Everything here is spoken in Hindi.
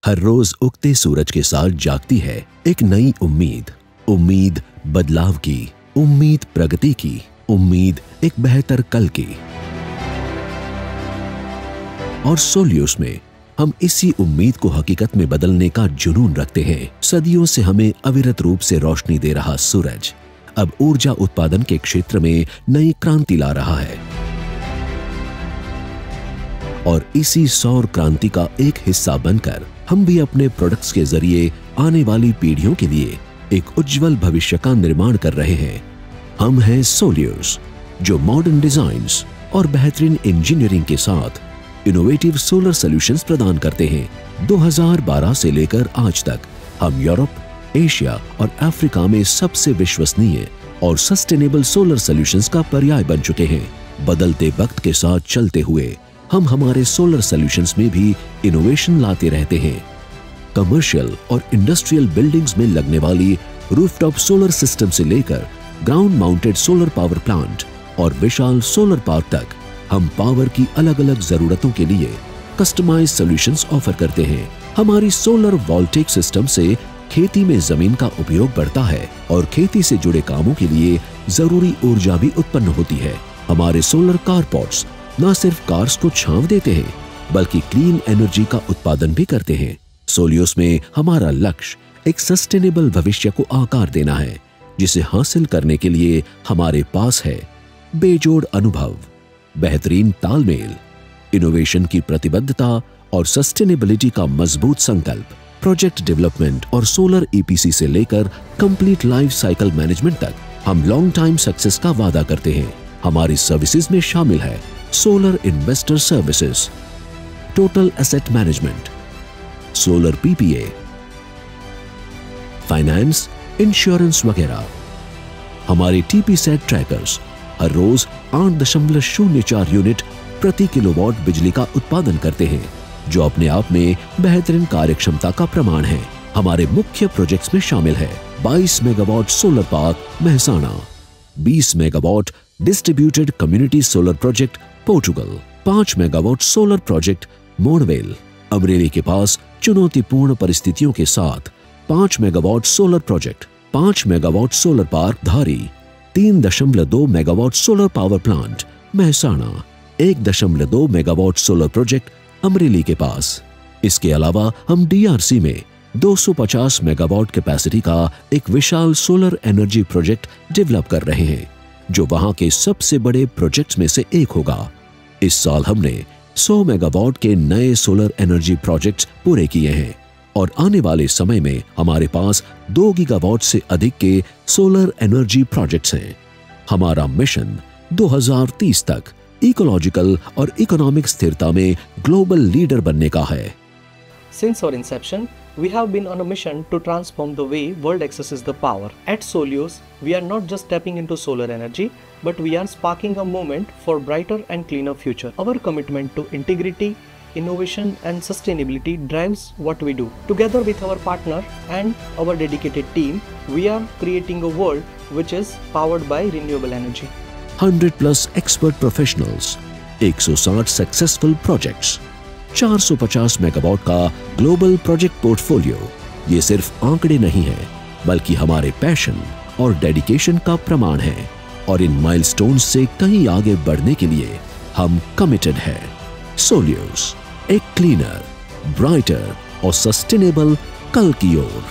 हर रोज उगते सूरज के साथ जागती है एक नई उम्मीद। उम्मीद बदलाव की, उम्मीद प्रगति की, उम्मीद एक बेहतर कल की। और सोलियोस में हम इसी उम्मीद को हकीकत में बदलने का जुनून रखते हैं। सदियों से हमें अविरत रूप से रोशनी दे रहा सूरज अब ऊर्जा उत्पादन के क्षेत्र में नई क्रांति ला रहा है। और इसी सौर क्रांति का एक हिस्सा बनकर हम भी अपने प्रोडक्ट्स के जरिए आने वाली पीढ़ियों के लिए एक उज्जवल भविष्य का निर्माण कर रहे हैं। हम हैं सोलियोस, जो मॉडर्न डिजाइन्स और बेहतरीन इंजीनियरिंग के साथ इनोवेटिव सोलर सॉल्यूशंस प्रदान करते हैं। 2012 से लेकर आज तक हम यूरोप, एशिया और अफ्रीका में सबसे विश्वसनीय और सस्टेनेबल सोलर सॉल्यूशंस का पर्याय बन चुके हैं। बदलते वक्त के साथ चलते हुए हम हमारे सोलर सॉल्यूशंस में भी इनोवेशन लाते रहते हैं। कमर्शियल और इंडस्ट्रियल बिल्डिंग्स में लगने वाली रूफटॉप सोलर सिस्टम से लेकर ground mounted solar power plant और विशाल सोलर पार्क तक हम पावर की अलग अलग जरूरतों के लिए कस्टमाइज्ड सॉल्यूशंस ऑफर करते हैं। हमारी सोलर वोल्टेक सिस्टम से खेती में जमीन का उपयोग बढ़ता है और खेती से जुड़े कामों के लिए जरूरी ऊर्जा भी उत्पन्न होती है। हमारे सोलर कारपोर्ट्स न सिर्फ कार्स को छांव देते हैं बल्कि क्लीन एनर्जी का उत्पादन भी करते हैं। सोलियोस में हमारा लक्ष्य एक सस्टेनेबल भविष्य को आकार देना है, जिसे हासिल करने के लिए हमारे पास है बेजोड़ अनुभव, बेहतरीन तालमेल, इनोवेशन की प्रतिबद्धता और सस्टेनेबिलिटी का मजबूत संकल्प। प्रोजेक्ट डेवलपमेंट और सोलर ईपीसी से लेकर कंप्लीट लाइफ साइकिल मैनेजमेंट तक हम लॉन्ग टाइम सक्सेस का वादा करते हैं। हमारी सर्विसेज में शामिल है solar investor services, total asset management, solar PPA, finance, insurance वगैरह। हमारे टीपी सेट ट्रैकर्स हर रोज 8.04 यूनिट प्रति किलोवाट बिजली का उत्पादन करते हैं, जो अपने आप में बेहतरीन कार्यक्षमता का प्रमाण है। हमारे मुख्य प्रोजेक्ट्स में शामिल है 22 megawatt solar park Mehsana, 20 megawatt distributed community solar project Portugal, 5 megawatt solar project Morvel, Amreli के पास चुनौतीपूर्ण परिस्थितियों के साथ 5 megawatt solar project, 5 megawatt solar park Dhari, 3.2 megawatt solar power plant Mehsana, 1.2 megawatt solar project Amreli के पास। इसके अलावा हम डीआरसी में 250 मेगावाट कैपेसिटी का एक विशाल सोलर एनर्जी प्रोजेक्ट डेवलप कर रहे हैं, जो वहां के सबसे बड़े प्रोजेक्ट्स में से एक होगा। इस साल हमने 100 मेगावाट के नए सोलर एनर्जी प्रोजेक्ट्स पूरे किए हैं और आने वाले समय में हमारे पास 2 गीगावाट से अधिक के सोलर एनर्जी प्रोजेक्ट्स हैं। हमारा मिशन 2030 तक इकोलॉजिकल और इकोनॉमिक स्थिरता में ग्लोबल लीडर बनने का है। Since our inception, we have been on a mission to transform the way world accesses the power. At Solios, we are not just tapping into solar energy, but we are sparking a movement for brighter and cleaner future. Our commitment to integrity, innovation and sustainability drives what we do. Together with our partner and our dedicated team, we are creating a world which is powered by renewable energy. 100+ expert professionals, 160 successful projects, 450 megawatt का ग्लोबल प्रोजेक्ट पोर्टफोलियो। ये सिर्फ आंकड़े नहीं है, बल्कि हमारे पैशन और डेडिकेशन का प्रमाण है। और इन माइलस्टोन्स से कहीं आगे बढ़ने के लिए हम कमिटेड हैं। सोलियोस, एक क्लीनर, ब्राइटर और सस्टेनेबल कल की ओर।